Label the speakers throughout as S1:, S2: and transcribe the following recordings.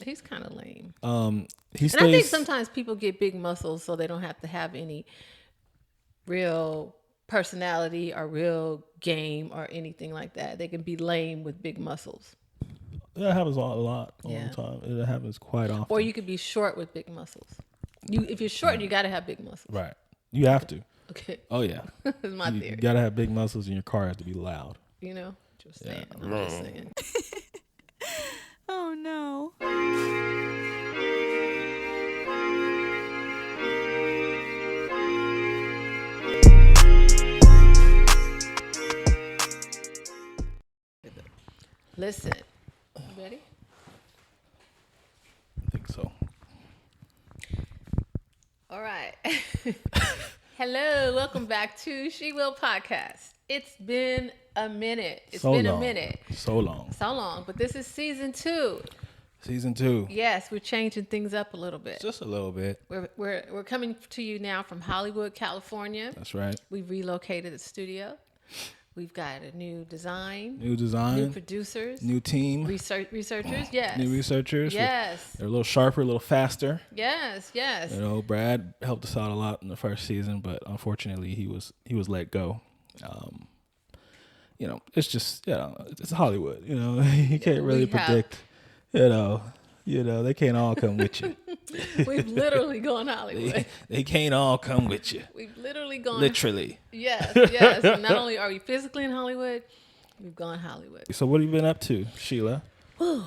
S1: He's kind of lame.
S2: He stays.
S1: And I think sometimes people get big muscles so they don't have to have any real personality or real game or anything like that. They can be lame with big muscles.
S2: That happens a lot all the time. It happens quite often.
S1: Or you could be short with big muscles. If you're short, you got to have big muscles.
S2: Right. You have to.
S1: Okay.
S2: Oh, yeah.
S1: That's my theory.
S2: You got to have big muscles and your car has to be loud.
S1: You know? Just saying. I'm just saying.
S3: Oh, no.
S1: Listen. You ready?
S2: I think so.
S1: All right. Hello. Welcome back to She Will Podcast. It's been a minute.
S2: So long.
S1: But this is season 2.
S2: Season 2.
S1: Yes, we're changing things up a little bit.
S2: Just a little bit.
S1: We're coming to you now from Hollywood, California.
S2: That's right.
S1: We've relocated the studio. We've got a new design.
S2: New
S1: producers.
S2: New team.
S1: Researchers, yes.
S2: New researchers.
S1: Yes.
S2: They're a little sharper, a little faster.
S1: Yes.
S2: You know, Brad helped us out a lot in the first season, but unfortunately he was let go. You know, it's just, you know, it's Hollywood. You know, you can't really predict. You know, they can't all come with you.
S1: We've literally gone Hollywood.
S2: They can't all come with you.
S1: We've literally gone.
S2: Literally.
S1: Yes. Not only are we physically in Hollywood, we've gone Hollywood.
S2: So what have you been up to, Sheila?
S1: Whew,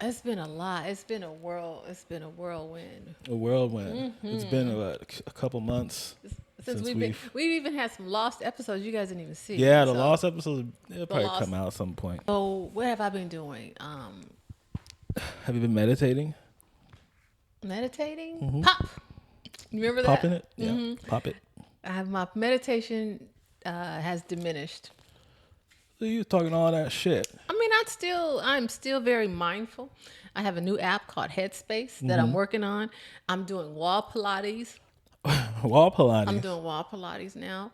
S1: it's been a lot. It's been a whirlwind.
S2: A whirlwind.
S1: Mm-hmm.
S2: It's been a couple months.
S1: Since we've even had some lost episodes you guys didn't even see.
S2: Yeah, the lost episodes, they'll probably come out at some point.
S1: So what have I been doing?
S2: Have you been meditating?
S1: Meditating?
S2: Mm-hmm.
S1: Pop. You remember that?
S2: Popping it? Yeah.
S1: Mm-hmm.
S2: Pop it.
S1: I have my meditation has diminished.
S2: So you talking all that shit.
S1: I mean, I'm still very mindful. I have a new app called Headspace that I'm working on. I'm doing wall Pilates.
S2: Wall Pilates.
S1: I'm doing wall Pilates now,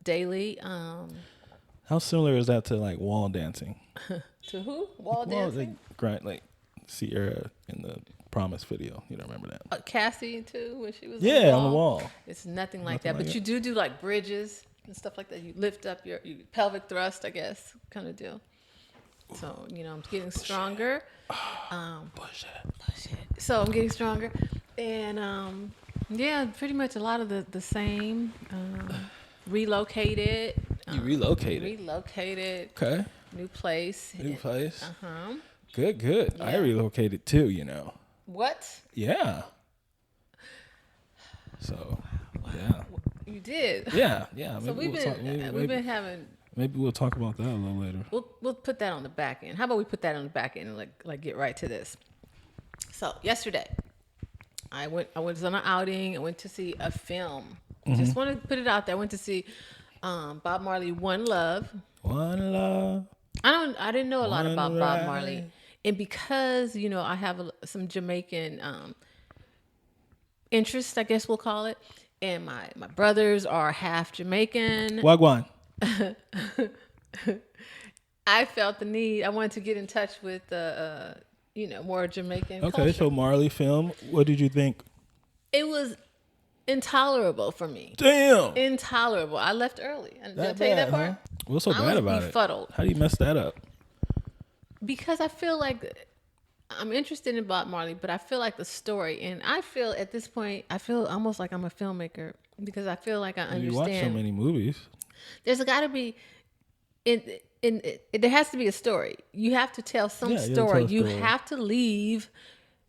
S1: daily.
S2: How similar is that to like wall dancing?
S1: To who? Wall dancing?
S2: Like Sierra in the Promise video. You don't remember that?
S1: Cassie too, when she was
S2: on the wall.
S1: It's nothing like that, but you do like bridges and stuff like that. You lift up your pelvic thrust, I guess, kind of deal. So, you know, I'm getting stronger. Bullshit. So I'm getting stronger. And yeah, pretty much a lot of the same. Relocated.
S2: You relocated?
S1: Relocated.
S2: Okay.
S1: New place. Uh-huh.
S2: Good. Yeah. I relocated too, you know.
S1: What?
S2: Yeah. So, yeah.
S1: You did?
S2: Yeah.
S1: So we've been having...
S2: Maybe we'll talk about that a little later.
S1: We'll put that on the back end. How about we put that on the back end and like get right to this. So yesterday, I was on an outing. I went to see a film. Just want to put it out there. I went to see Bob Marley One Love.
S2: One Love.
S1: I didn't know a lot about Bob Marley, and because you know I have some Jamaican interests, I guess we'll call it, and my brothers are half Jamaican.
S2: Wagwan.
S1: I felt the need. I wanted to get in touch with more Jamaican culture.
S2: Okay, so Marley film. What did you think?
S1: It was intolerable for me.
S2: Damn.
S1: Intolerable. I left early. Did I tell you that part?
S2: Huh? What's so bad about it?
S1: Befuddled.
S2: How do you mess that up?
S1: Because I feel like I'm interested in Bob Marley, but I feel like the story, and I feel at this point, I feel almost like I'm a filmmaker because I feel like I understand.
S2: You watch so many movies.
S1: There's got to be, there has to be a story. You have to tell some story. You have to leave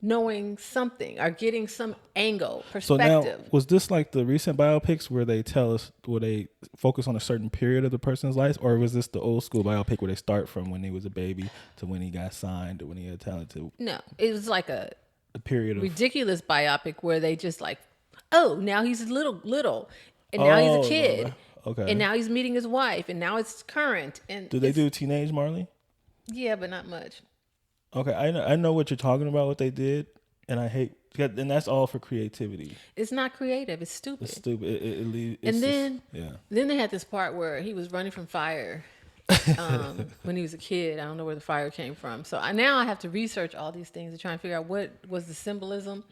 S1: knowing something or getting some angle, perspective.
S2: So now, was this like the recent biopics where they focus on a certain period of the person's life, or was this the old school biopic where they start from when he was a baby to when he got signed or when he had talent to?
S1: No, it was like a
S2: period of
S1: ridiculous biopic where they just like, oh, now he's little, and now he's a kid.
S2: No. Okay.
S1: And now he's meeting his wife, and now it's current. And
S2: do they do Teenage Marley?
S1: Yeah, but not much.
S2: Okay, I know what you're talking about. What they did, and I hate, and that's all for creativity.
S1: It's not creative. It's stupid.
S2: It's stupid.
S1: Then they had this part where he was running from fire, when he was a kid. I don't know where the fire came from. So now I have to research all these things to try and figure out what was the symbolism.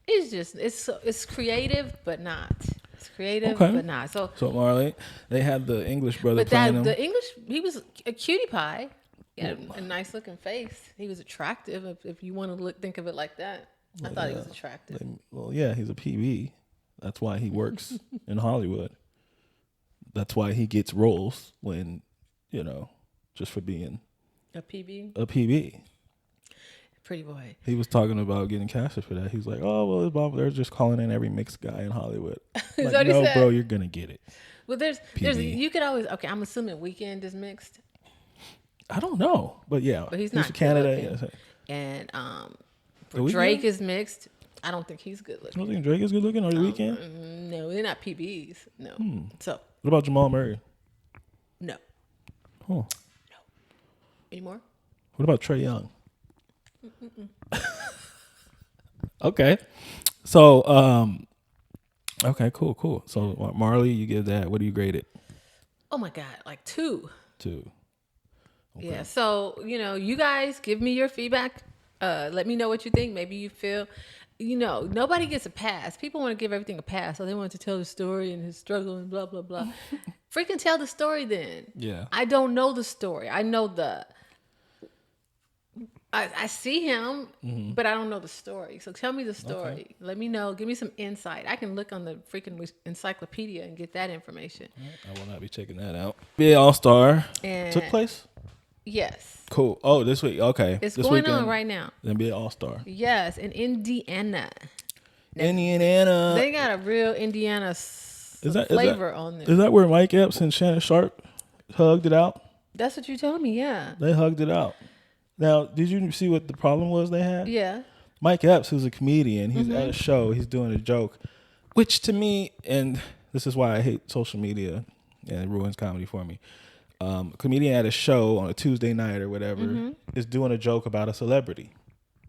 S1: It's just it's creative, but not. It's creative, but not. So
S2: Marley, they had the English brother
S1: but
S2: playing him.
S1: the English, he was a cutie pie. He had a nice looking face. He was attractive if you want to think of it like that. I thought he was attractive.
S2: Well, yeah, he's a PB. That's why he works in Hollywood. That's why he gets roles when, just for being
S1: a PB.
S2: A PB.
S1: Pretty boy.
S2: He was talking about getting casted for that. He's like, oh, well, his mom, they're just calling in every mixed guy in Hollywood. Like, no, bro, you're going to get it.
S1: Well, there's you could always, okay, I'm assuming Weeknd is mixed.
S2: I don't know, but yeah.
S1: But he's not
S2: from Canada. Yeah.
S1: And Drake is mixed. I don't think he's good looking.
S2: You don't think Drake is good looking or The Weeknd?
S1: No, they're not PBs. No. So.
S2: What about Jamal Murray?
S1: No.
S2: Huh.
S1: No. Any more?
S2: What about Trae Young? Okay. So, okay, cool. So, Marley, you give that. What do you grade it?
S1: Oh my God, like 2.
S2: 2. Okay.
S1: Yeah. So, you guys give me your feedback. Let me know what you think. Maybe you feel, nobody gets a pass. People want to give everything a pass. So they want to tell the story and his struggle and blah, blah, blah. Freaking tell the story then.
S2: Yeah.
S1: I don't know the story. I know I see him, but I don't know the story. So tell me the story. Okay. Let me know. Give me some insight. I can look on the freaking encyclopedia and get that information.
S2: I will not be checking that out. NBA All-Star took place?
S1: Yes.
S2: Cool. Oh, this week. Okay.
S1: It's going on right now.
S2: The NBA All-Star.
S1: Yes, in Indiana.
S2: Indiana.
S1: They got a real Indiana flavor on there.
S2: Is that where Mike Epps and Shannon Sharpe hugged it out?
S1: That's what you told me, yeah.
S2: They hugged it out. Now, did you see what the problem was they had?
S1: Yeah.
S2: Mike Epps, who's a comedian, he's at a show, he's doing a joke, which to me, and this is why I hate social media and it ruins comedy for me. A comedian at a show on a Tuesday night or whatever is doing a joke about a celebrity.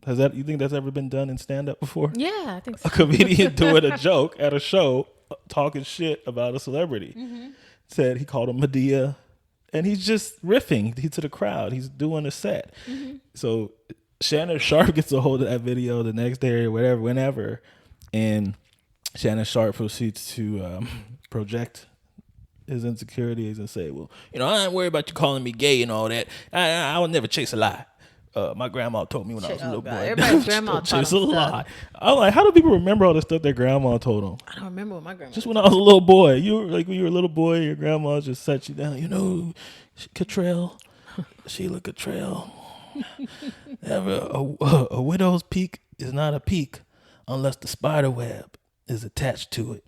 S2: You think that's ever been done in stand-up before?
S1: Yeah, I think so.
S2: A comedian doing a joke at a show talking shit about a celebrity. Said he called him Medea. And he's just riffing to the crowd. He's doing a set. So Shannon Sharpe gets a hold of that video the next day or whatever, whenever. And Shannon Sharpe proceeds to project his insecurities and say, well, I ain't worried about you calling me gay and all that. I would never chase a lie. My grandma told me when I was a little boy.
S1: Everybody's grandma
S2: chase a lie. I'm like, how do people remember all the stuff their grandma told them?
S1: I don't remember what my grandma.
S2: Just when I was a little boy, when you were a little boy, your grandma just sat you down. Sheila Cottrell. A widow's peak is not a peak unless the spider web is attached to it.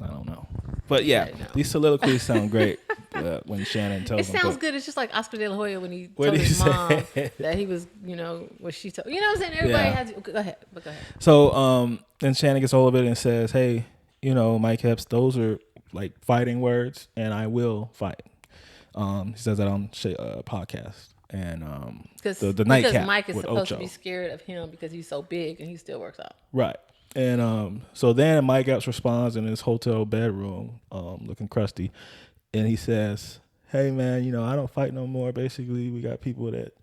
S2: I don't know, but yeah, these soliloquies sound great. When Shannon tells him.
S1: It sounds good. It's just like Oscar De La Hoya when he told his mom that he was, what she told. You know what I'm saying? Everybody has. Go ahead.
S2: So, then Shannon gets hold of it and says, hey, Mike Epps, those are like fighting words and I will fight. He says that on podcast. And the nightcap
S1: because Mike is
S2: with
S1: supposed
S2: Ocho.
S1: To be scared of him because he's so big and he still works out.
S2: Right. And so then Mike Epps responds in his hotel bedroom, looking crusty. And he says, hey, man, I don't fight no more. Basically, we got people that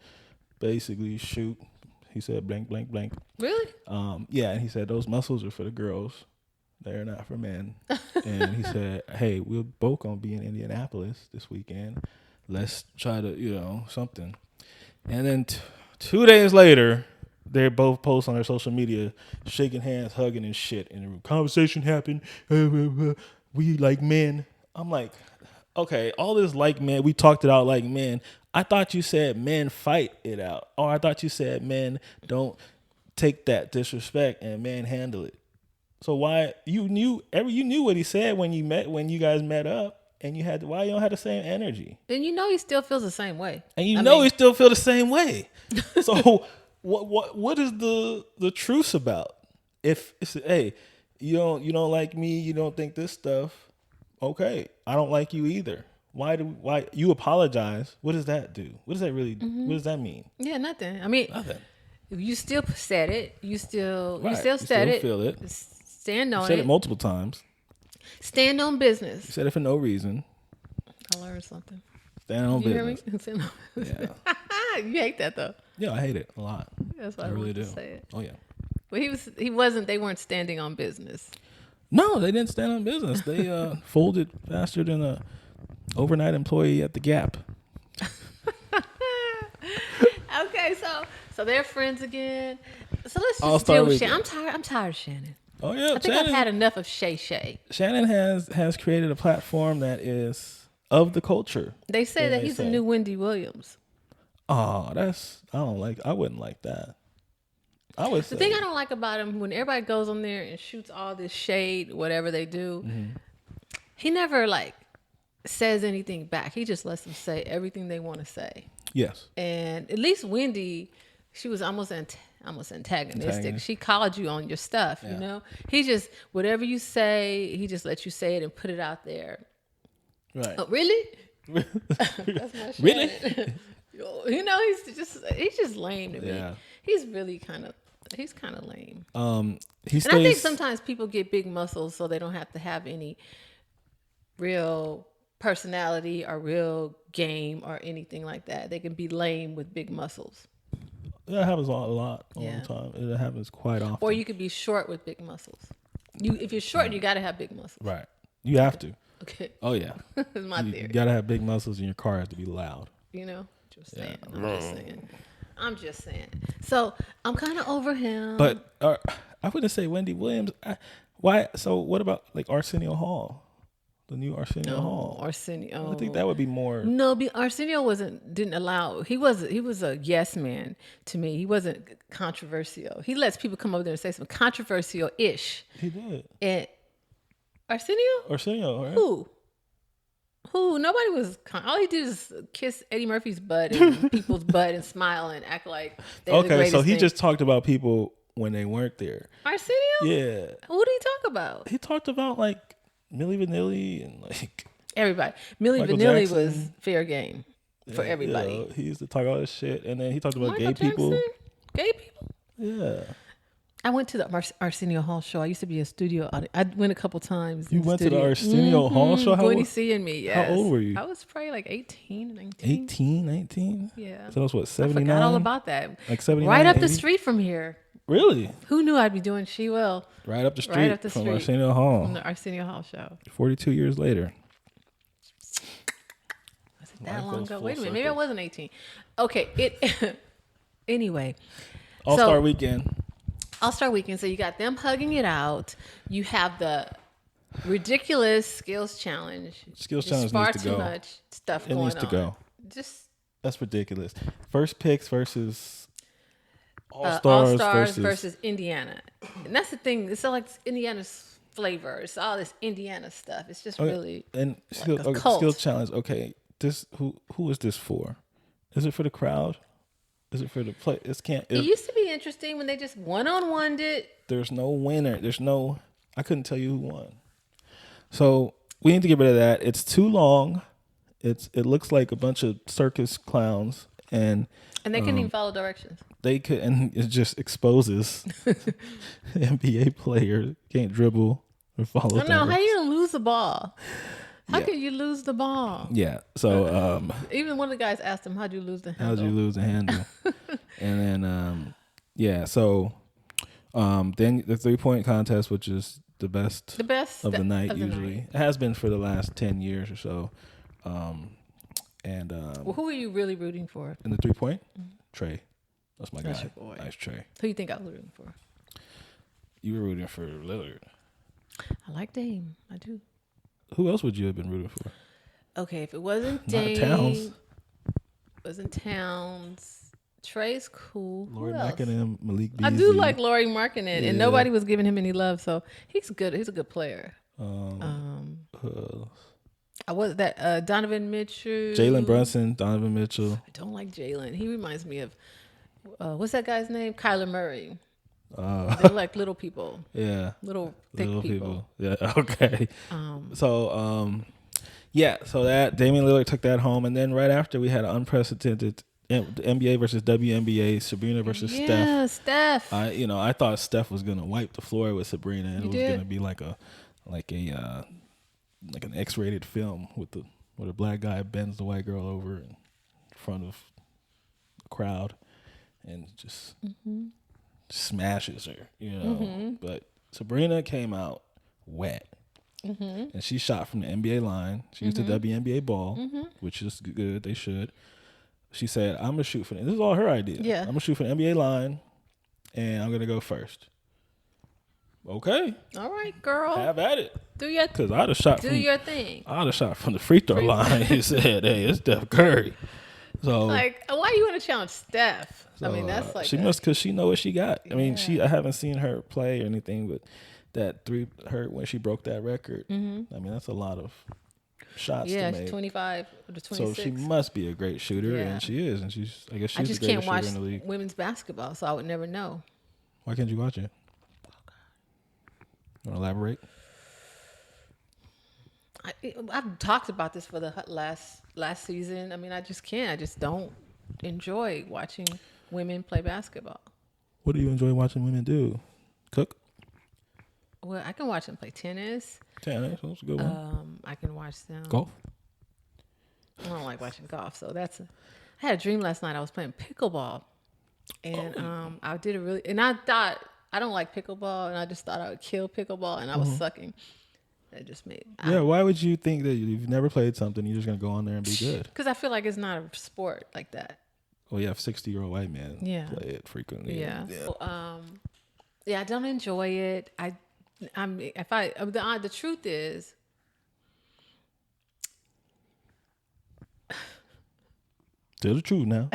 S2: basically shoot. He said, blank, blank, blank.
S1: Really?
S2: Yeah. And he said, those muscles are for the girls. They're not for men. And he said, hey, we're both going to be in Indianapolis this weekend. Let's try to, something. And then 2 days later, they both post on their social media, shaking hands, hugging and shit. And a conversation happened. We like men. I'm like, okay, all this like men, we talked it out like men. I thought you said men fight it out. Or I thought you said men don't take that disrespect and men handle it. So why you knew what he said when you guys met up and why you don't have the same energy?
S1: Then he still feels the same way.
S2: And he still feel the same way. So what is the truce about? If it's, hey, you don't like me, you don't think this stuff. Okay, I don't like you either. Why you apologize? What does that do? What does that really? What does that mean?
S1: Yeah, nothing. I mean,
S2: nothing.
S1: You still said it. You still
S2: said it.
S1: Feel it. Stand on it.
S2: You said it multiple times.
S1: Stand on business.
S2: You said it for no reason.
S1: I learned something.
S2: Stand on
S1: You hear me?
S2: business. Yeah.
S1: You hate that though.
S2: Yeah, I hate it a lot.
S1: That's why
S2: I really do.
S1: to say it.
S2: Oh yeah.
S1: But he wasn't. They weren't standing on business.
S2: No, they didn't stand on business. They folded faster than a overnight employee at the Gap.
S1: Okay, so they're friends again. So let's just
S2: All-Star
S1: deal with
S2: Weekend.
S1: Shannon. I'm tired of Shannon.
S2: Oh yeah,
S1: I think I've had enough of Shay.
S2: Shannon has created a platform that is of the culture.
S1: They say that he's a new Wendy Williams.
S2: Oh, I wouldn't like that. I would say.
S1: The thing I don't like about him, when everybody goes on there and shoots all this shade, whatever they do, he never like says anything back. He just lets them say everything they want to say.
S2: Yes.
S1: And at least Wendy, she was almost antagonistic. She called you on your stuff, you know? He just, whatever you say, he just lets you say it and put it out there.
S2: Right.
S1: Oh, really? That's my shit.
S2: Really?
S1: You know, he's just lame to me.
S2: Yeah.
S1: He's kind of lame.
S2: He stays,
S1: and I think sometimes people get big muscles so they don't have to have any real personality or real game or anything like that. They can be lame with big muscles.
S2: That happens a lot all the time. It happens quite often.
S1: Or you could be short with big muscles. If you're short, you got to have big muscles.
S2: Right. You have to.
S1: Okay.
S2: Oh yeah.
S1: That's my theory.
S2: You got to have big muscles, and your car has to be loud.
S1: You know. Just saying. I'm just saying. So I'm kind of over him.
S2: But I wouldn't say Wendy Williams. Why? So what about like Arsenio Hall? The new Arsenio Hall.
S1: Arsenio.
S2: I think that would be more.
S1: No, Arsenio didn't allow. He was a yes man to me. He wasn't controversial. He lets people come over there and say some controversial ish.
S2: He did.
S1: And
S2: Arsenio, right?
S1: Who? Nobody was. All he did is kiss Eddie Murphy's butt and people's butt and smile and act like they're the greatest
S2: so he
S1: thing.
S2: just talked about people when they weren't there.
S1: Arsenio?
S2: Yeah.
S1: Who did he talk about?
S2: He talked about like Milli Vanilli and like
S1: everybody. Milli Vanilli was fair game for everybody.
S2: Yeah, he used to talk all this shit, and then he talked about
S1: Michael
S2: gay people.
S1: Gay people?
S2: Yeah.
S1: I went to the Arsenio Hall show. I used to be a studio audience. I went a couple times.
S2: You went to the Arsenio Hall show?
S1: Gwenny seeing me, yes.
S2: How old were you?
S1: I was probably like 18, 19.
S2: 18, 19?
S1: Yeah.
S2: So that was what, 79?
S1: I forgot all about that.
S2: Like 79,
S1: right up
S2: 80?
S1: the street from here.
S2: Really?
S1: Who knew I'd be doing She Will?
S2: Right up the street from Arsenio Hall.
S1: From the Arsenio Hall show.
S2: 42 years later.
S1: Was it that long ago? Wait a minute. Maybe I wasn't 18. Okay. Anyway.
S2: All-Star Weekend.
S1: All-Star Weekend. So you got them hugging it out. You have the ridiculous skills challenge.
S2: Skills challenge
S1: far
S2: needs to go.
S1: Far too much stuff going on.
S2: It needs to go. That's ridiculous. First picks versus All-Stars
S1: versus Indiana. And that's the thing. It's all like Indiana's flavor. It's all this Indiana stuff. It's just really
S2: and
S1: like a cult.
S2: Skill challenge. Okay, who is this for? Is it for the crowd? Is it for the play? It
S1: used to be interesting when they just one-on-one did.
S2: There's no winner. I couldn't tell you who won. So we need to get rid of that. It's too long. It looks like a bunch of circus clowns, and
S1: they couldn't even follow directions.
S2: They could, and it just exposes NBA players can't dribble or follow.
S1: I know. How you gonna lose the ball? How can you lose the ball?
S2: Yeah. So
S1: even one of the guys asked him, "How'd you lose the handle?"
S2: How'd you lose the handle? And then So then the 3-point contest, which is the best of the night usually. It has been for the last 10 years or so.
S1: Who are you really rooting for?
S2: In the 3-point? Trey. That's my guy.
S1: Your boy.
S2: Nice Trey.
S1: Who you think I was rooting for?
S2: You were rooting for Lillard.
S1: I like Dame. I do.
S2: Who else would you have been rooting for?
S1: Okay, if it wasn't Dame,
S2: Towns.
S1: Wasn't Towns. Trey's cool.
S2: Laurie Markkinen, Malik Beasley.
S1: I do like Laurie Markkinen, and nobody was giving him any love, so he's good. He's a good player. I was that Donovan Mitchell,
S2: Jalen Brunson, Donovan Mitchell.
S1: I don't like Jalen. He reminds me of what's that guy's name? Kyler Murray. They're like little people.
S2: Yeah.
S1: Little thick people.
S2: Yeah. Okay. So that Damian Lillard took that home, and then right after we had an unprecedented NBA versus WNBA, Sabrina versus Steph.
S1: Yeah, Steph.
S2: I thought Steph was gonna wipe the floor with Sabrina, and it was gonna be like an X-rated film with the where the black guy bends the white girl over in front of the crowd and just smashes her, you know. But Sabrina came out wet. And she shot from the NBA line. She used the WNBA ball, which is good. They should. She said, I'm going to shoot for this is all her idea.
S1: Yeah.
S2: I'm going to shoot for the NBA line, and I'm going to go first. Okay.
S1: All right, girl.
S2: Have at it.
S1: Do your
S2: Because I'd have shot
S1: do your thing.
S2: I'd have shot from the free throw line. He said, hey, it's Steph Curry. So
S1: Like, why you want to challenge Steph? I mean, that's like
S2: she must, because she know what she got. I mean, I haven't seen her play or anything, but that three hurt when she broke that record. I mean, that's a lot of shots to make.
S1: 25 to 26.
S2: So she must be a great shooter, and she is, and I guess she's the greatest shooter in the league.
S1: Women's basketball, so I would never know.
S2: Why can't you watch it? You want to elaborate?
S1: I've talked about this for the last season. I mean, I just can't. I just don't enjoy watching women play basketball.
S2: What do you enjoy watching women do? Cook?
S1: Well, I can watch them play tennis.
S2: Tennis, that's a good one.
S1: I can watch them.
S2: Golf?
S1: I don't like watching golf, so I had a dream last night. I was playing pickleball, and I did I thought I don't like pickleball, and I just thought I would kill pickleball, and I was sucking. It just made
S2: why would you think that you've never played something, you're just gonna go on there and be good?
S1: Because I feel like it's not a sport like that.
S2: Well, you have 60-year-old white men play it frequently.
S1: Yeah. So, I don't enjoy it. The truth is,
S2: tell the truth now.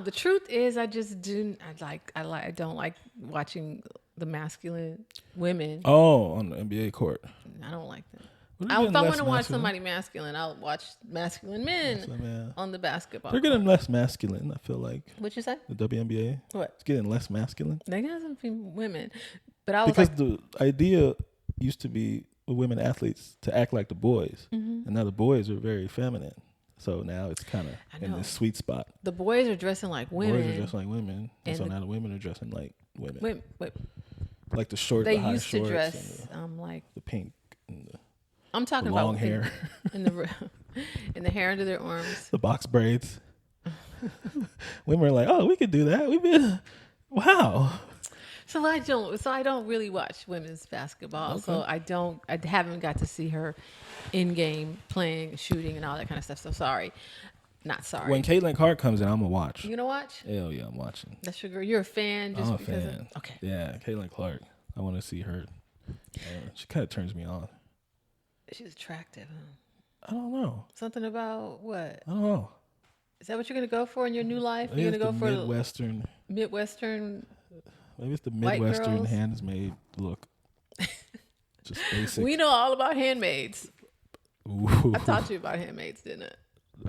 S1: the truth is, I just do. I don't like watching the masculine women.
S2: Oh, on the NBA court.
S1: I don't like that. If I want to watch somebody masculine, I'll watch masculine men on the basketball.
S2: They're getting less masculine, I feel like.
S1: What'd you say?
S2: The WNBA.
S1: What?
S2: It's getting less masculine.
S1: They got some women, but I was
S2: because the idea used to be with women athletes to act like the boys, and now the boys are very feminine. So now it's kind of in this sweet spot.
S1: The boys are dressing like women.
S2: Boys are dressing like women, and so now the women are dressing like women.
S1: Wait.
S2: Like the short,
S1: they
S2: the high
S1: used to
S2: shorts,
S1: dress
S2: and
S1: like
S2: the pink. And
S1: I'm talking
S2: the
S1: about
S2: long hair,
S1: in the hair under their arms,
S2: the box braids. Women are like, oh, we could do that. We've been, wow.
S1: So I don't really watch women's basketball. Okay. So I haven't got to see her in game playing, shooting, and all that kind of stuff. So sorry. Not sorry.
S2: When Caitlin Clark comes in, I'm gonna watch.
S1: You gonna watch?
S2: Hell yeah, I'm watching.
S1: That's your girl. You're a fan.
S2: I'm a fan.
S1: Okay.
S2: Yeah, Caitlin Clark. I want to see her. She kind of turns me on.
S1: She's attractive.
S2: I don't know.
S1: Something about what?
S2: I don't know.
S1: Is that what you're gonna go for in your new life?
S2: Maybe
S1: you're gonna go for
S2: Midwestern.
S1: Midwestern.
S2: Maybe it's the Midwestern handmade look. Just basic.
S1: We know all about handmaids.
S2: Ooh.
S1: I taught you about handmaids, didn't I?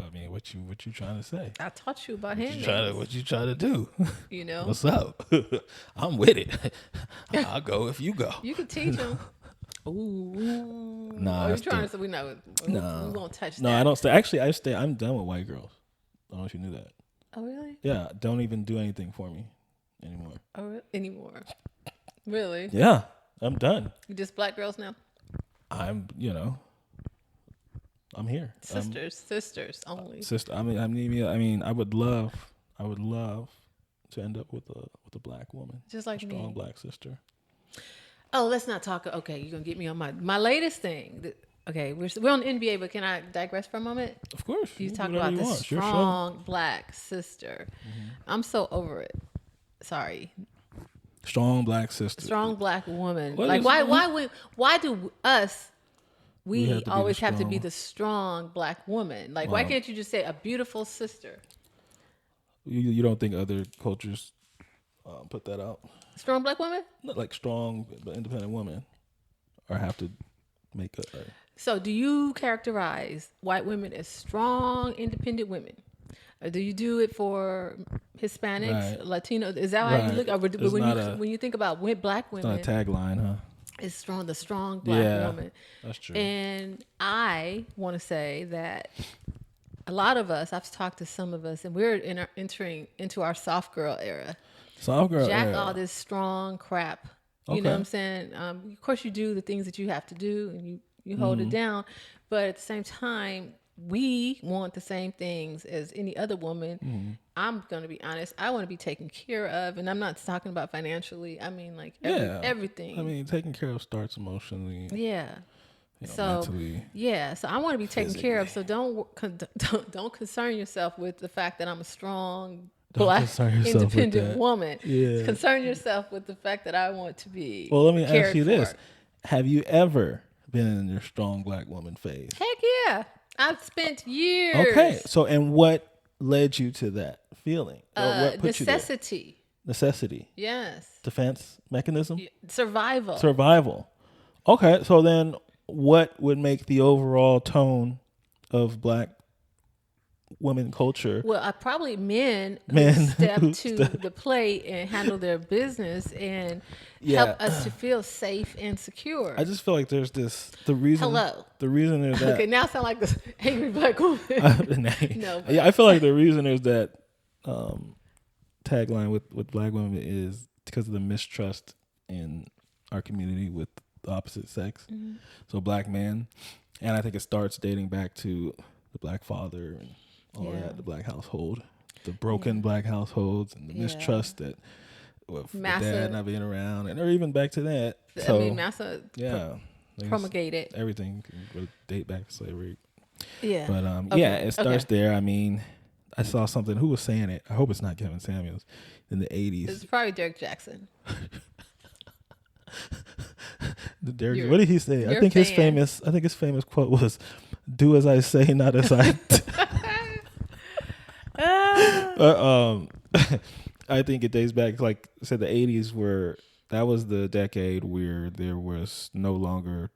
S2: I mean, what you trying to say?
S1: I taught you about handmaids.
S2: What you trying to do?
S1: You know?
S2: What's up? I'm with it. I'll go if you go.
S1: You can teach them. Ooh.
S2: Nah.
S1: You're trying to say we won't touch that.
S2: No, I don't stay. Actually, I'm done with white girls. I don't know if you knew that.
S1: Oh, really?
S2: Yeah. Don't even do anything for me anymore.
S1: Oh, anymore? Really?
S2: Yeah. I'm done.
S1: You just black girls now?
S2: I'm here.
S1: Sisters only.
S2: Sister. I mean, I would love to end up with a black woman,
S1: just like
S2: a strong
S1: me.
S2: Black sister.
S1: Oh, let's not talk. Okay, you're gonna get me on my latest thing. Okay, we're on the NBA, but can I digress for a moment?
S2: Of course.
S1: You talk about this strong Black sister. I'm so over it. Sorry.
S2: Strong Black sister.
S1: Strong Black woman. Why do we always have to be the strong Black woman? Like, why can't you just say a beautiful sister?
S2: You don't think other cultures put that out?
S1: Strong Black woman?
S2: Not like strong independent women, or have to make a.
S1: So, do you characterize white women as strong, independent women? Or do you do it for Hispanics, Latino? Is that how you look? Or when you think about Black women,
S2: it's not a tagline, huh?
S1: It's the strong Black woman.
S2: That's true.
S1: And I want to say that a lot of us, I've talked to some of us, and we're entering into our soft girl era.
S2: Soft girl
S1: era. All this strong crap. You know what I'm saying? Of course, you do the things that you have to do, and you hold it down. But at the same time, we want the same things as any other woman. I'm going to be honest. I want to be taken care of. And I'm not talking about financially. I mean, like everything.
S2: I mean, taking care of starts emotionally.
S1: Yeah.
S2: You know,
S1: So
S2: mentally,
S1: so I want to be taken care of. So don't concern yourself with the fact that I'm a strong Black independent woman. Yeah. Concern yourself with the fact that I want to be.
S2: Well, let me ask you this: have you ever been in your strong Black woman phase?
S1: Heck yeah, I've spent years.
S2: Okay, so and what led you to that feeling? What put
S1: necessity.
S2: You there? Necessity.
S1: Yes.
S2: Defense mechanism.
S1: Survival.
S2: Okay, so then what would make the overall tone of Black women culture?
S1: Well, probably men step to the plate and handle their business and help us to feel safe and secure.
S2: I just feel like there's the reason there's that.
S1: Okay, now I sound like this angry Black woman. No,
S2: I feel like the reason there's that tagline with Black women is because of the mistrust in our community with the opposite sex. So Black men, and I think it starts dating back to the Black father and all that, the Black household, the broken Black households, and the mistrust that with the dad not being around, or even back to that. So,
S1: I mean, Massa promulgated
S2: everything can date back to slavery.
S1: Yeah,
S2: but it starts there. I mean, I saw something. Who was saying it? I hope it's not Kevin Samuels in the 80s.
S1: It's probably Derek Jackson.
S2: What did he say? I think his famous quote was, "Do as I say, not as I." I think it dates back, like I said, the 80s that was the decade where there was no longer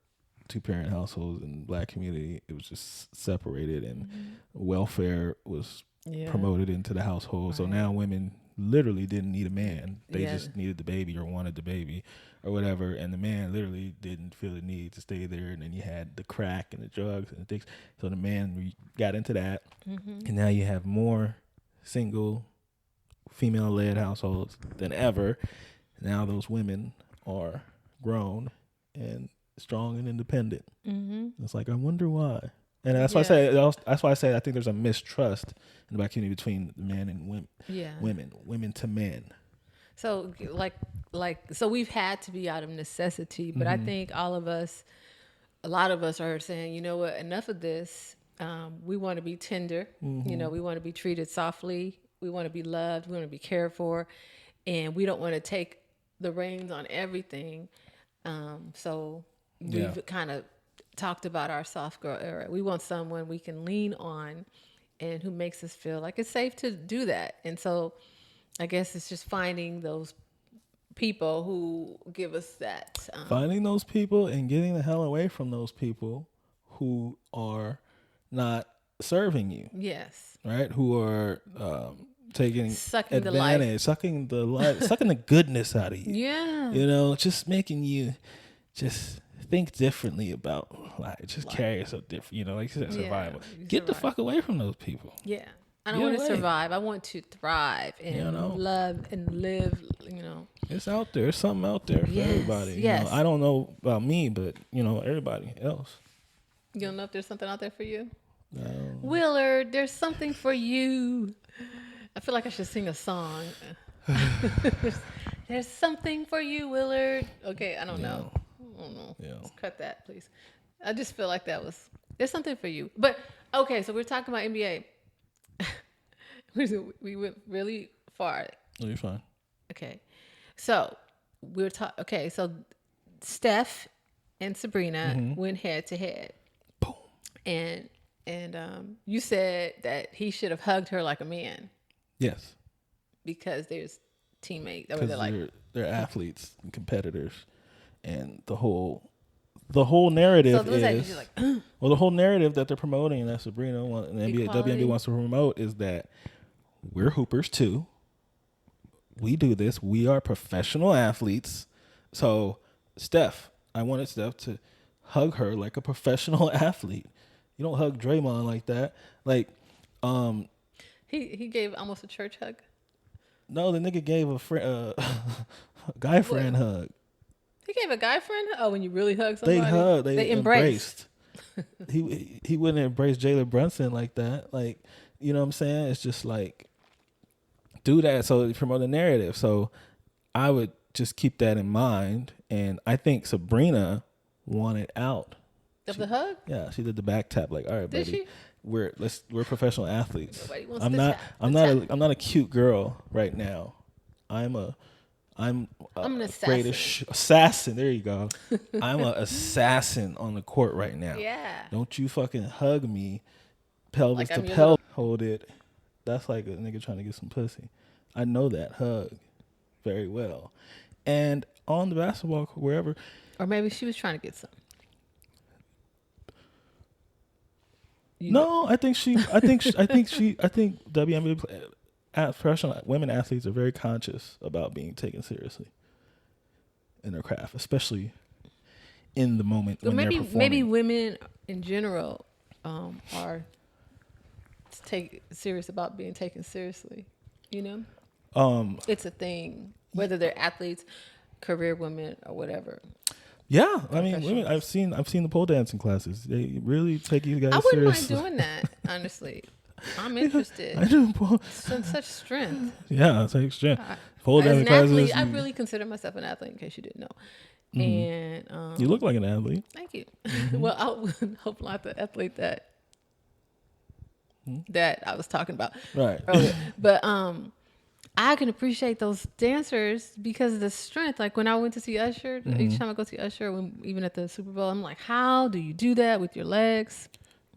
S2: 2-parent households in the Black community. It was just separated, and welfare was promoted into the household. Right. So now women literally didn't need a man. They just needed the baby or wanted the baby or whatever. And the man literally didn't feel the need to stay there. And then you had the crack and the drugs and the things. So the man got into that. And now you have more single female-led households than ever. Now those women are grown and strong and independent. It's like, I wonder why. And that's why I say I think there's a mistrust in the Black community between men and women, women to men.
S1: So so we've had to be out of necessity, but I think a lot of us are saying, you know what, enough of this. We want to be tender. You know, we want to be treated softly. We want to be loved. We want to be cared for, and we don't want to take the reins on everything. So we've kind of talked about our soft girl era. We want someone we can lean on and who makes us feel like it's safe to do that. And so I guess it's just finding those people who give us that.
S2: Finding those people and getting the hell away from those people who are not serving you.
S1: Yes.
S2: Right? Who are sucking
S1: advantage,
S2: sucking the life, sucking the goodness out of you.
S1: Yeah.
S2: You know, just making you just think differently about life. Just carry yourself different. You know, like you said, survival. Get the fuck away from those people.
S1: Yeah. I don't want to survive. I want to thrive and love and live, you know.
S2: It's out there. There's something out there for everybody.
S1: Yes.
S2: You know, I don't know about me, but, you know, everybody else.
S1: You don't know if there's something out there for you? No. Willard, there's something for you. I feel like I should sing a song. There's something for you, Willard. Okay, I don't know. Yeah. Let's cut that, please. I just feel like there's something for you. But, okay, so we're talking about NBA. We went really far.
S2: Oh, you're fine.
S1: Okay. So, so Steph and Sabrina went head to head.
S2: Boom.
S1: And you said that he should have hugged her like a man.
S2: Yes.
S1: Because there's teammates.
S2: They're athletes and competitors. And the whole narrative is the whole narrative that they're promoting, that Sabrina and the WNBA wants to promote, is that we're hoopers too. We do this. We are professional athletes. So I wanted Steph to hug her like a professional athlete. You don't hug Draymond like that. Like,
S1: he gave almost a church hug.
S2: No, the nigga gave a guy friend hug.
S1: He gave a guy friend. Oh, when you really hug somebody,
S2: They hugged. They
S1: embraced.
S2: He wouldn't embrace Jalen Brunson like that. Like, you know what I'm saying? It's just like, do that so you promote the narrative. So I would just keep that in mind. And I think Sabrina wanted out
S1: Of the hug?
S2: Yeah, she did the back tap. Like, all right,
S1: Did
S2: baby,
S1: she?
S2: we're professional athletes.
S1: Nobody wants
S2: I'm
S1: to
S2: not.
S1: tap.
S2: I'm
S1: The
S2: not.
S1: tap.
S2: I'm not a cute girl right now. I'm
S1: an assassin.
S2: great assassin. There you go. I'm an assassin on the court right now.
S1: Yeah.
S2: Don't you fucking hug me, pelvis
S1: Like I'm
S2: to
S1: your
S2: pelvis. Hold it. That's like a nigga trying to get some pussy. I know that hug very well. And on the basketball court, wherever.
S1: Or maybe she was trying to get some.
S2: No, I think WNBA professional women athletes are very conscious about being taken seriously in their craft, especially in the moment when they're performing.
S1: Maybe women in general are serious about being taken seriously. You know, it's a thing, whether they're athletes, career women, or whatever.
S2: Yeah, I mean, women. I've seen the pole dancing classes. They really take you guys seriously.
S1: I wouldn't mind doing that, honestly. I'm interested.
S2: I do pole.
S1: Such strength.
S2: Yeah, it takes strength. Pole dancing classes.
S1: Athlete, I really consider myself an athlete, in case you didn't know.
S2: Mm-hmm.
S1: And
S2: you look like an athlete.
S1: Thank you.
S2: Mm-hmm.
S1: Well, I hope not the athlete that I was talking about
S2: Right.
S1: earlier. But I can appreciate those dancers because of the strength. Like when I went to see Usher, each time I go see Usher, even at the Super Bowl, I'm like, how do you do that with your legs?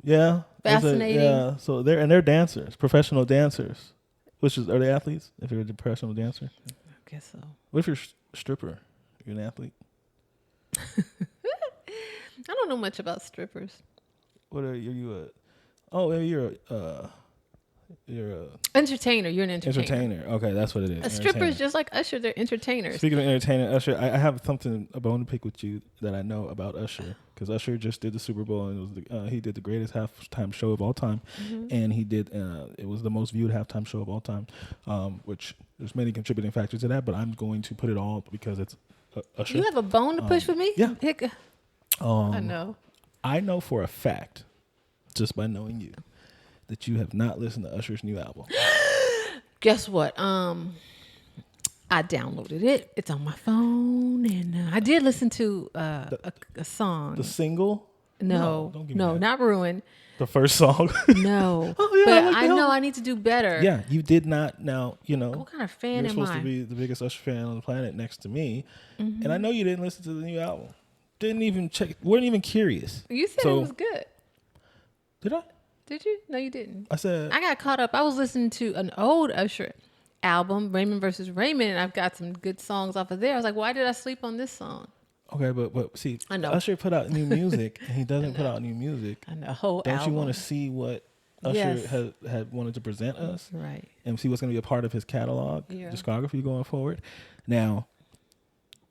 S2: Yeah.
S1: Fascinating.
S2: Yeah. So they're dancers, professional dancers. Are they athletes? If you're a professional dancer?
S1: I guess so.
S2: What if you're a stripper? You're an athlete?
S1: I don't know much about strippers.
S2: What are you? You're a
S1: entertainer. You're an entertainer.
S2: Okay, that's what it is.
S1: A stripper is just like Usher. They're entertainers.
S2: Speaking of entertaining, Usher, I have a bone to pick with you that I know about Usher, because Usher just did the Super Bowl, and it was he did the greatest halftime show of all time, and he did it was the most viewed halftime show of all time, which there's many contributing factors to that, but I'm going to put it all because it's Usher.
S1: You have a bone to push with me?
S2: Yeah.
S1: I know.
S2: I know for a fact, just by knowing you, that you have not listened to Usher's new album.
S1: Guess what? I downloaded it. It's on my phone, and I did listen to a song.
S2: The single?
S1: No, not Ruin.
S2: The first song?
S1: No.
S2: Oh, yeah,
S1: but I know I need to do better.
S2: Yeah, you did not. Now, you know.
S1: What kind of fan am I?
S2: You're supposed to be the biggest Usher fan on the planet next to me. And I know you didn't listen to the new album. Didn't even check. Weren't even curious.
S1: You said it was good.
S2: Did I?
S1: Did you? No, you didn't.
S2: I said.
S1: I got caught up. I was listening to an old Usher album, Raymond versus Raymond, and I've got some good songs off of there. I was like, why did I sleep on this song?
S2: Okay, but see,
S1: I know.
S2: Usher put out new music, and he doesn't put out new music.
S1: And the whole
S2: Don't
S1: album.
S2: you want to see what Usher had wanted to present us?
S1: Right.
S2: And see what's going to be a part of his catalog, discography going forward. Now,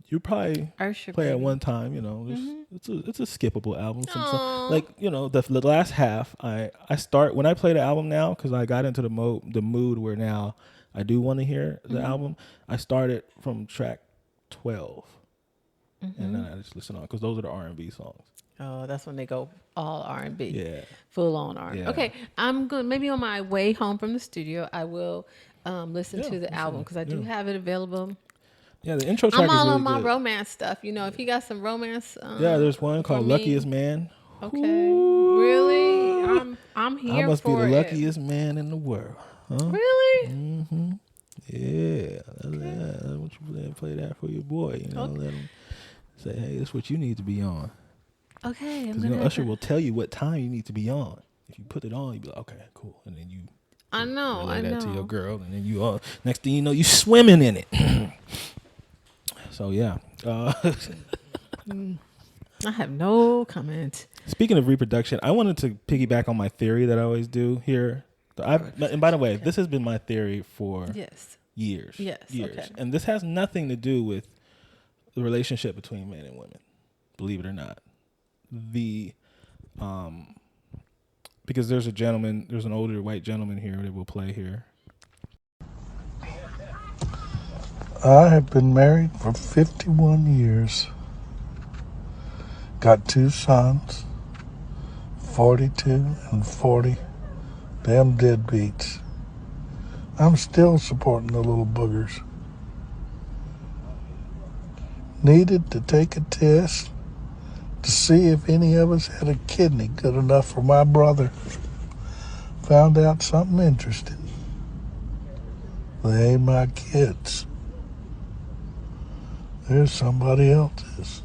S2: you probably
S1: Usher
S2: play at one time, you know. It's a skippable album. Like, you know, the last half, I start when I play the album now, because I got into the mood where now I do want to hear the album. I started from track 12, and then I just listen on, because those are the R&B songs.
S1: Oh, that's when they go all R&B.
S2: Yeah.
S1: Full on R&B.
S2: Yeah.
S1: Okay, I'm good. Maybe on my way home from the studio, I will listen to the album, because I do have it available.
S2: Yeah, the intro track
S1: I'm all
S2: is really
S1: on my
S2: good.
S1: romance stuff. You know, if you got some romance.
S2: There's one called Luckiest Man.
S1: Okay. Really? I'm here for it.
S2: I must be the luckiest man in the world. Huh?
S1: Really?
S2: Mm-hmm. Yeah. I want you to play that for your boy. You know, let him say, hey, that's what you need to be on.
S1: Okay.
S2: Because, you know, Usher will tell you what time you need to be on. If you put it on, you be like, okay, cool. And then you relay that to your girl. And then you next thing you know, you swimming in it. So, yeah.
S1: I have no comment.
S2: Speaking of reproduction, I wanted to piggyback on my theory that I always do here. And by the way, this has been my theory for years.
S1: Yes.
S2: Years.
S1: Okay.
S2: And this has nothing to do with the relationship between men and women, believe it or not. Because there's an older white gentleman here that will play here.
S3: I have been married for 51 years. Got 2 sons, 42 and 40. Damn deadbeats. I'm still supporting the little boogers. Needed to take a test to see if any of us had a kidney good enough for my brother. Found out something interesting. They ain't my kids. They're somebody else's.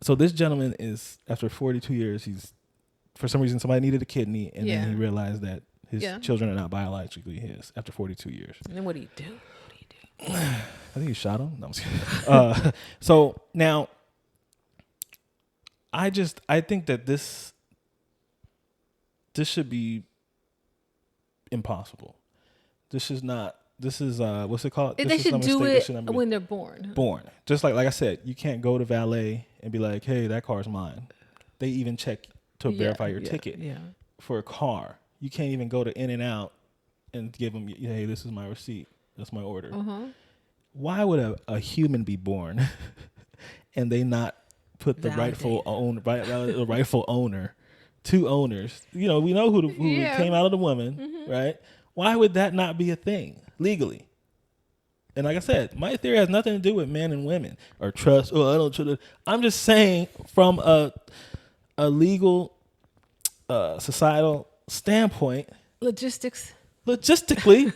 S2: So this gentleman is, after 42 years, he's, for some reason, somebody needed a kidney, and then he realized that his children are not biologically his after 42 years.
S1: And then what do you do?
S2: I think he shot him. No, I'm just kidding. So now, I think that this should be impossible. This is what's it called?
S1: They should do it when they're born.
S2: Just like I said, you can't go to valet and be like, hey, that car's mine. They even check to verify your ticket for a car. You can't even go to In-N-Out and give them, hey, this is my receipt. That's my order. Why would a human be born and they not put the rightful owner, 2 owners? You know, we know who came out of the woman, right? Why would that not be a thing legally? And like I said, my theory has nothing to do with men and women or trust. Oh, I don't trust. I'm just saying from a legal, societal standpoint. Logistically,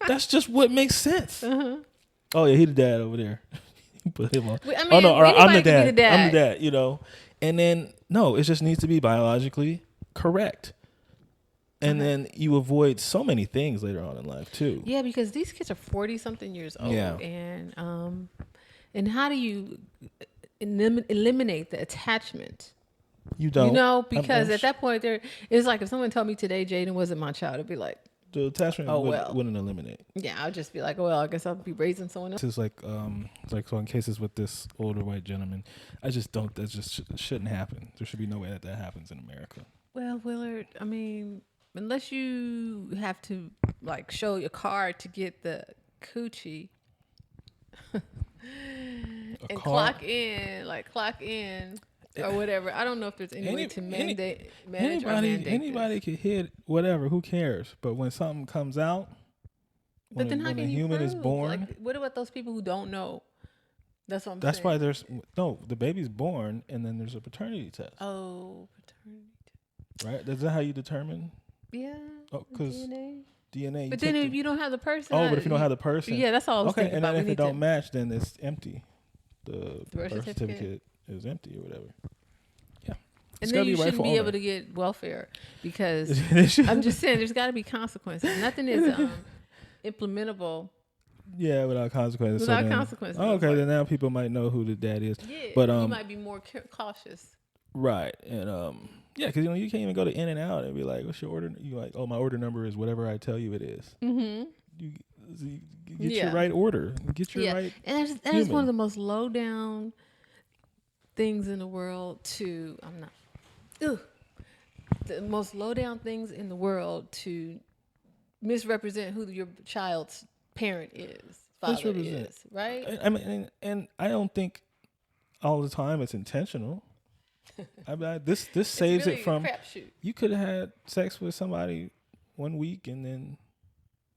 S2: that's just what makes sense. Oh yeah, he the dad over there. Put him on.
S1: I mean,
S2: oh no, or I'm the dad.
S1: I'm the
S2: dad. You know, and then no, it just needs to be biologically correct. And then you avoid so many things later on in life too.
S1: Yeah, because these kids are 40-something years old, and how do you eliminate the attachment?
S2: You don't,
S1: you know, because at that point, it's like if someone told me today Jaden wasn't my child, I'd be like,
S2: the attachment wouldn't eliminate.
S1: Yeah, I'll just be like, well, I guess I'll be raising someone else.
S2: It's like so in cases with this older white gentleman, I just don't. That just shouldn't happen. There should be no way that happens in America.
S1: Well, Willard, I mean, unless you have to like show your card to get the coochie and clock in or whatever. I don't know if there's any way to manage
S2: anybody could hit whatever. Who cares? But when something comes out,
S1: but then how can you
S2: human
S1: prove?
S2: is born?
S1: Like, what about those people who don't know? That's what I'm saying.
S2: That's why the baby's born and then there's a paternity test.
S1: Oh, paternity test.
S2: Right? Is that how you determine?
S1: Yeah.
S2: Oh, because DNA.
S1: But then if you don't have the person.
S2: Oh, but if you don't have the person.
S1: Yeah, that's all I was thinking
S2: and
S1: about.
S2: then if it don't match, then it's empty. The birth certificate is empty or whatever. Yeah.
S1: And then you shouldn't be able to get welfare because I'm just saying there's got to be consequences. Nothing is implementable.
S2: Yeah, without consequences.
S1: Consequences.
S2: Oh, okay, then now people might know who the dad is.
S1: Yeah,
S2: but
S1: you might be more cautious.
S2: Right, and yeah, because you can't even go to In-N-Out and be like, "What's your order?" You like, "Oh, my order number is whatever I tell you it is." Mm-hmm. You get your right order. Get your right.
S1: And that's one of the most low down things in the world. The most low down things in the world to misrepresent who your child's parent is, father is, right?
S2: I mean, and I don't think all the time it's intentional. I mean, this saves
S1: really
S2: it from.
S1: You
S2: could have had sex with somebody 1 week and then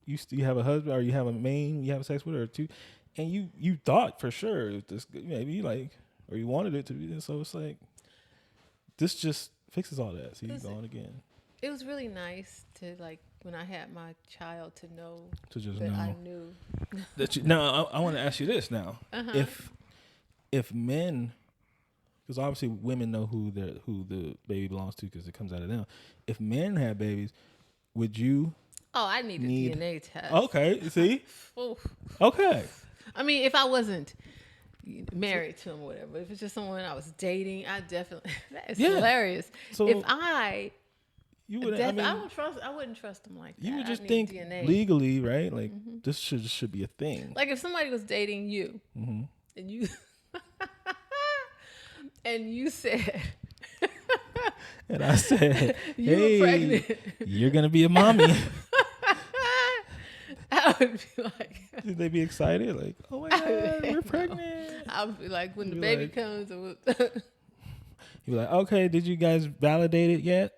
S2: you have a husband or you have a main, you have sex with her or 2, and you thought for sure this maybe like or you wanted it to be. So it's like this just fixes all that. See, you're gone again.
S1: It was really nice to like when I had my child to know
S2: that
S1: I knew.
S2: Now I want to ask you this now. Uh-huh. If men, because obviously women know who the baby belongs to because it comes out of them. If men had babies, would you?
S1: Oh, I need a DNA test.
S2: Okay, see. Okay.
S1: I mean, if I wasn't married to him or whatever, if it's just someone I was dating, I definitely that is hilarious. So if I wouldn't trust him like that.
S2: You would just think DNA. Legally, right? Like this should be a thing.
S1: Like if somebody was dating you and you and you said
S2: and I said,
S1: you were pregnant.
S2: You're gonna be a mommy.
S1: I I would be like,
S2: Did they be excited? Like, oh my God, we're pregnant.
S1: I would be like, when the
S2: You're
S1: baby
S2: like-
S1: comes,
S2: You're like, okay, did you guys validate it yet?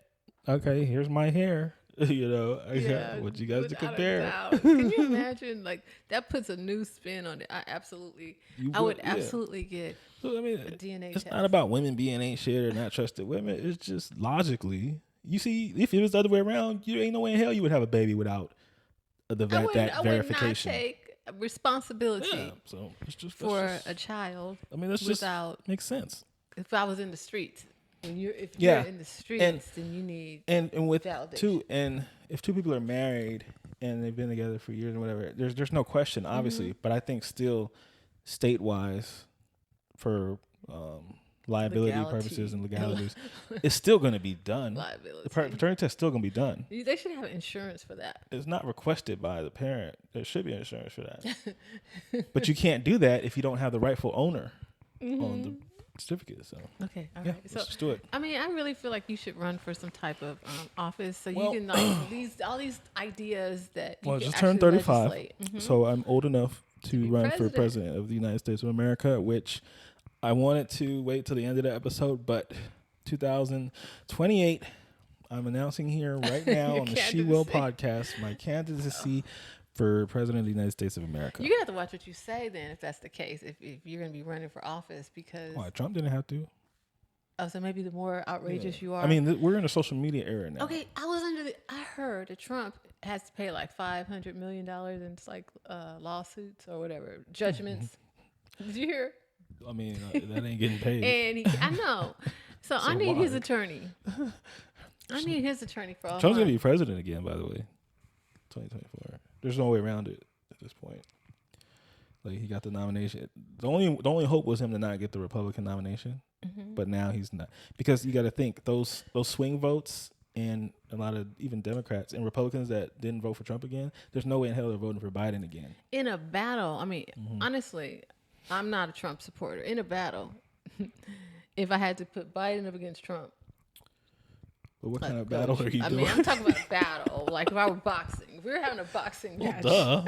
S2: Okay, here's my hair. You know,
S1: yeah,
S2: what you guys to
S1: without a
S2: compare?
S1: doubt. Can you imagine? Like that puts a new spin on it. I would
S2: yeah.
S1: absolutely get
S2: So, I mean,
S1: a DNA
S2: it's
S1: test.
S2: not about women being ain't shit or not trusted women. It's just logically, you see, if it was the other way around, you ain't no way in hell you would have a baby without that
S1: I would not
S2: verification.
S1: take responsibility
S2: Yeah, so it's just
S1: for
S2: that's just,
S1: a child.
S2: I mean, that's
S1: without
S2: just makes sense.
S1: if I was in the streets. If you're
S2: Yeah.
S1: in the streets, then you need
S2: And with
S1: validation.
S2: two, and if two people are married and they've been together for years and whatever, there's no question, obviously.
S1: Mm-hmm.
S2: But I think still, state wise, for liability
S1: Legality.
S2: purposes and legalities, it's still going to be done.
S1: liability.
S2: The paternity test still going to be done.
S1: They should have insurance for that.
S2: It's not requested by the parent. There should be insurance for that. But you can't do that if you don't have the rightful owner on the certificate. So
S1: Okay, all
S2: yeah,
S1: right. So
S2: let's just do it.
S1: I mean, I really feel like you should run for some type of office so
S2: Well-
S1: you can like all these ideas that you
S2: Well, I
S1: can
S2: just turned
S1: actually
S2: 35,
S1: legislate. Mhm.
S2: so I'm old enough to
S1: be
S2: run for
S1: president.
S2: president of the United States of America, which I wanted to wait till the end of the episode, but 2028, I'm announcing here right now
S1: Your
S2: on the She Will
S1: candidacy.
S2: podcast my candidacy for president of the United States of America.
S1: You're gonna have to watch what you say then, if that's the case. If you're gonna be running for office, because
S2: Why, Trump didn't have to.
S1: so maybe the more outrageous you are.
S2: I mean, we're in a social media era now.
S1: okay, I heard that Trump has to pay like $500 million in like lawsuits or whatever judgments. Did you hear?
S2: I mean, that ain't getting paid.
S1: And I know. So I need his
S2: Mark.
S1: attorney. I need his attorney for all
S2: Trump's
S1: my-
S2: gonna be president again, by the way. 2024. There's no way around it at this point. Like, he got the nomination. The only hope was him to not get the Republican nomination, but now he's not, because you got to think those swing votes and a lot of even Democrats and Republicans that didn't vote for Trump again. There's no way in hell they're voting for Biden again.
S1: in a battle. I mean, honestly, I'm not a Trump supporter. In a battle, if I had to put Biden up against Trump,
S2: But what
S1: like,
S2: kind of battle are you
S1: I
S2: doing?
S1: mean, I'm talking about a battle. Like if I were boxing, if we were having a boxing match.
S2: Duh.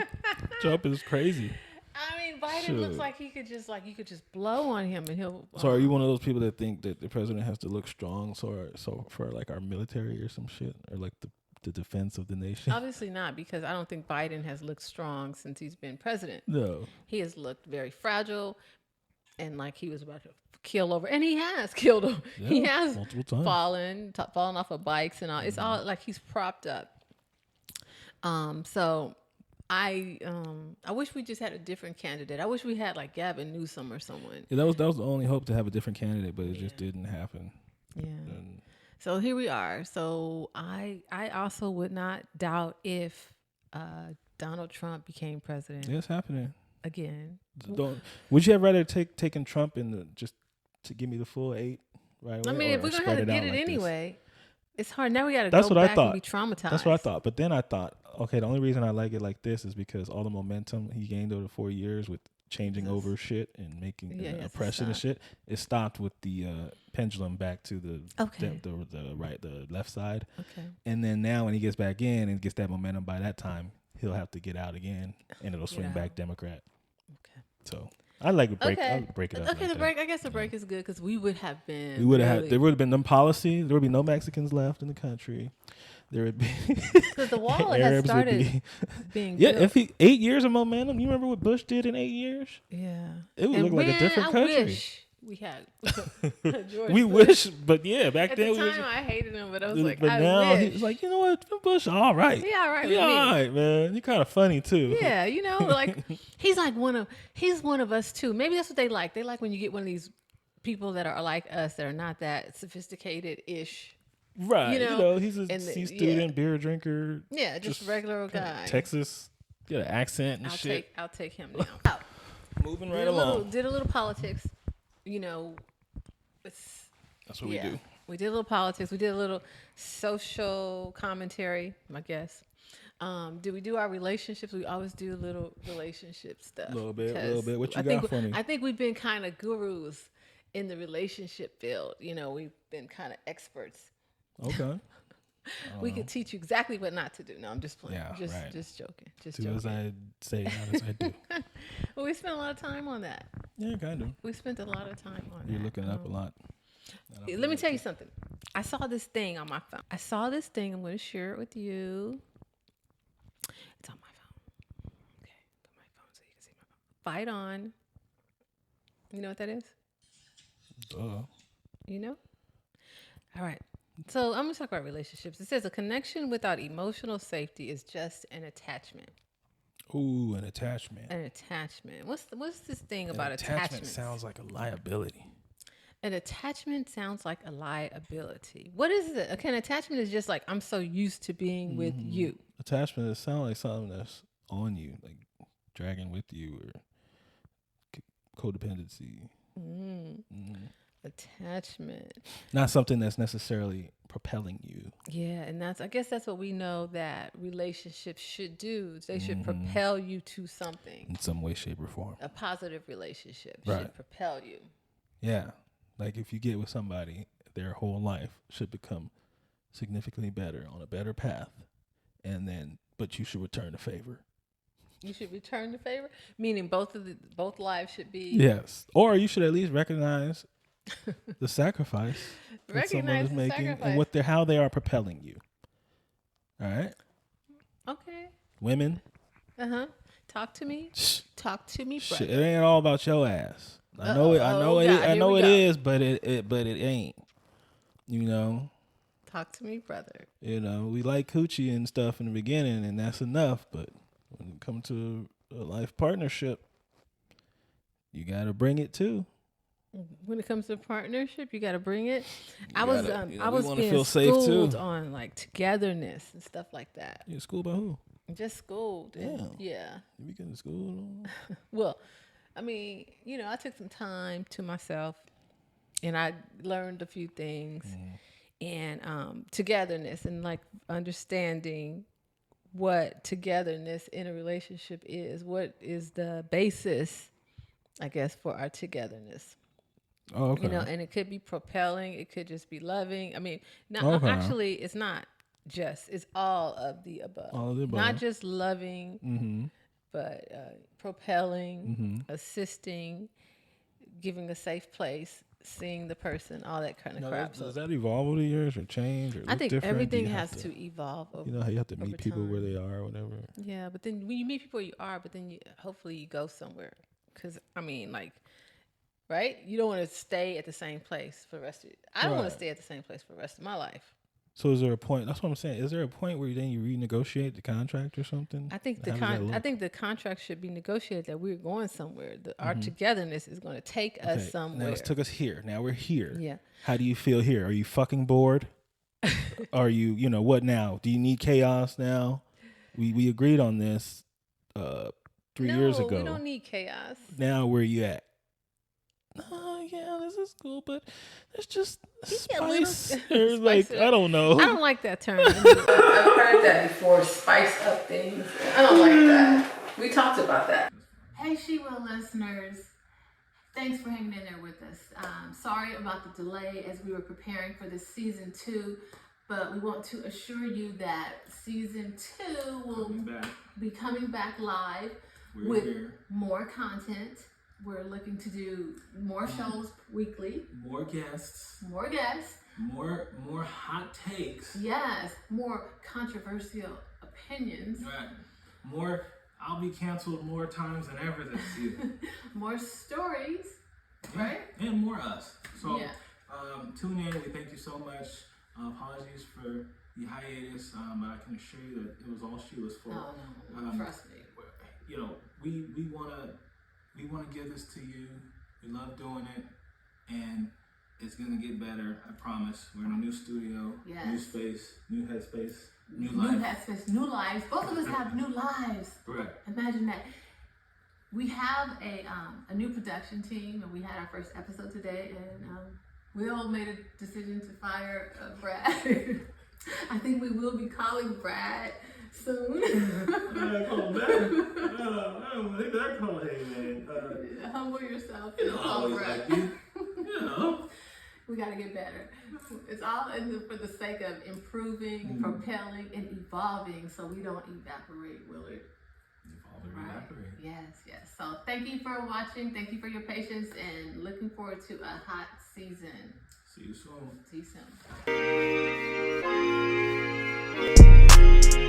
S2: Trump is crazy.
S1: I mean, Biden
S2: Sure.
S1: looks like you could just blow on him and he'll.
S2: So are you one of those people that think that the president has to look strong so for like our military or some shit, or like the defense of the nation?
S1: Obviously not, because I don't think Biden has looked strong since he's been president.
S2: No.
S1: He has looked very fragile and like he was about to kill over, and he has killed him.
S2: Yeah,
S1: He has
S2: multiple times.
S1: fallen off of bikes and all. It's all like he's propped up. So I wish we just had a different candidate. I wish we had like Gavin Newsom or someone.
S2: Yeah, that was the only hope to have a different candidate, but it just didn't happen.
S1: Yeah.
S2: And
S1: So here we are. So I also would not doubt if Donald Trump became president
S2: yeah, it's happening.
S1: again.
S2: Would you have rather taken Trump just to give me the full 8 right away?
S1: I mean,
S2: or
S1: if we're gonna
S2: spread
S1: have to
S2: out
S1: get it
S2: like this?
S1: anyway, it's hard. Now we got to
S2: That's
S1: go
S2: what I
S1: back
S2: thought.
S1: and be traumatized.
S2: That's what I thought. But then I thought, okay, the only reason I like it like this is because all the momentum he gained over 4 years with changing over shit and making
S1: Yeah, it has to
S2: oppression and
S1: stop.
S2: shit, it stopped with the pendulum back to the
S1: Okay.
S2: the left side.
S1: Okay.
S2: And then now when he gets back in and gets that momentum, by that time he'll have to get out again, and it'll swing
S1: out.
S2: back Democrat.
S1: Okay.
S2: So I like a break.
S1: Okay.
S2: I would break it up.
S1: Okay,
S2: like
S1: the
S2: that.
S1: break. I guess the break is good because we would have been.
S2: We would have
S1: really,
S2: had. There would have been no policy. There would be no Mexicans left in the country. There would be.
S1: because the wall has
S2: Arabs would
S1: started
S2: be.
S1: being.
S2: Yeah,
S1: built.
S2: if 8 years of momentum. You remember what Bush did in 8 years?
S1: Yeah.
S2: It would
S1: And
S2: look like a
S1: when
S2: different
S1: I
S2: country.
S1: wish we had. George
S2: We
S1: Bush.
S2: wish, but yeah, back
S1: At
S2: then
S1: the
S2: we
S1: time,
S2: was.
S1: I hated him, but I was like,
S2: But
S1: I
S2: now
S1: wish.
S2: he's like, you know what, Bush, all right.
S1: He all right
S2: He
S1: with
S2: all
S1: me.
S2: right, man. You're kind of funny too.
S1: Yeah, you know, like he's one of us too. Maybe that's what they like. They like when you get one of these people that are like us that are not that sophisticated ish.
S2: Right.
S1: You
S2: You
S1: know,
S2: know, he's a
S1: and
S2: C
S1: yeah.
S2: student, beer drinker.
S1: Yeah, just regular old guy.
S2: Texas, got an accent and shit.
S1: I'll take him now. Oh,
S2: Moving right
S1: did a little
S2: along.
S1: did a little politics. You know, it's
S2: That's what
S1: yeah.
S2: we do.
S1: We did a little politics. We did a little social commentary, I guess. Did we do our relationships? We always do a little relationship stuff.
S2: Little bit.
S1: because
S2: What you
S1: I
S2: got
S1: think,
S2: for me?
S1: I think we've been kind of gurus in the relationship field. You know, we've been kind of experts.
S2: Okay.
S1: We could teach you exactly what not to do. No, I'm just playing.
S2: Yeah, right.
S1: Just joking. Just
S2: Do
S1: joking.
S2: as I say, not as I do.
S1: Well, we spent a lot of time on that.
S2: Yeah, kind of.
S1: We spent a lot of time on that.
S2: You're looking up a lot.
S1: Let me tell you something. I saw this thing on my phone. I'm going to share it with you. It's on my phone. Okay, put my phone so you can see my phone. Fight On. You know what that is? You know? All right. So I'm going to talk about relationships. It says a connection without emotional safety is just an attachment.
S2: Ooh, an attachment.
S1: An attachment. What's this thing about attachment?
S2: Attachment sounds like a liability.
S1: An attachment sounds like a liability. What is it? Okay, an attachment is just like, I'm so used to being with you.
S2: Attachment, it sounds like something that's on you, like dragging with you, or codependency.
S1: Attachment.
S2: Not something that's necessarily propelling you.
S1: Yeah, and I guess that's what we know that relationships should do. They should propel you to something.
S2: In some way, shape, or form.
S1: A positive relationship
S2: Right.
S1: should propel you.
S2: Yeah. Like if you get with somebody, their whole life should become significantly better, on a better path. But you should return the favor.
S1: You should return the favor? Meaning both lives should be...
S2: Yes. Or you should at least recognize the sacrifice that someone is making and how they are propelling you. All right?
S1: Okay.
S2: Women.
S1: Talk to me. Talk to me, brother.
S2: Shit, it ain't all about your ass. I know it is, but it ain't. You know?
S1: Talk to me, brother.
S2: You know, we like coochie and stuff in the beginning, and that's enough. But when it comes to a life partnership, you got to bring it too.
S1: When it comes to partnership, you got to bring it. I was being
S2: feel safe
S1: schooled
S2: too.
S1: on like togetherness and stuff like that.
S2: You schooled by who?
S1: Just schooled. Yeah.
S2: You be getting schooled?
S1: Well, I mean, I took some time to myself, and I learned a few things, and togetherness, and like understanding what togetherness in a relationship is. What is the basis, I guess, for our togetherness?
S2: Oh, okay.
S1: And it could be propelling. It could just be loving. I mean, actually, it's not just. It's all of the above.
S2: All of the above.
S1: Not just loving, but propelling, assisting, giving a safe place, seeing the person, all that kind of crap.
S2: Does that evolve over the years or change? Or
S1: I think
S2: different?
S1: everything has to evolve over.
S2: You know how you have to meet people
S1: time.
S2: where they are or whatever.
S1: Yeah, but then when you meet people where you are, but then hopefully you go somewhere. Because, I mean, like, right? You don't want to stay at the same place for the rest of it. I don't want to stay at the same place for the rest of my life.
S2: So is there a point? That's what I'm saying. Is there a point where then you renegotiate the contract or something?
S1: I think the contract should be negotiated that we're going somewhere. Our togetherness is going to take us somewhere.
S2: Now it took us here. Now we're here.
S1: Yeah.
S2: How do you feel here? Are you fucking bored? Are you, what now? Do you need chaos now? We agreed on this 3 years ago.
S1: No, we don't need chaos.
S2: Now where are you at? Oh yeah, this is cool, but there's just spice. There's like I don't know.
S1: I don't like that term. I've heard that before. Spice up things. I don't like that. We talked about that. Hey, Sheila listeners, thanks for hanging in there with us. Sorry about the delay as we were preparing for this season 2, but we want to assure you that season 2 will be coming back live with more content. We're looking to do more shows weekly.
S4: More guests.
S1: More guests.
S4: More hot takes.
S1: Yes. More controversial opinions.
S4: Right. More, I'll be canceled more times than ever this season.
S1: More stories. Right?
S4: And more us. So tune in. We thank you so much. Apologies for the hiatus, but I can assure you that it was all Sheila's fault.
S1: Oh, no. Trust me.
S4: We want to give this to you. We love doing it, and it's gonna get better. I promise. We're in a new studio, new space, new headspace, new life.
S1: New headspace, new lives. Both of us have new lives.
S4: Right.
S1: Imagine that. We have a new production team, and we had our first episode today, and we all made a decision to fire Brad. I think we will be calling Brad soon.
S4: I call Brad. I don't think that call. Hey man,
S1: humble yourself.
S4: Always
S1: Brad.
S4: like you.
S1: We got to get better. It's all for the sake of improving, propelling, and evolving so we don't evaporate, Willard. Evaporate. Yes. So thank you for watching. Thank you for your patience and looking forward to a hot season.
S4: See you soon.
S1: See you soon.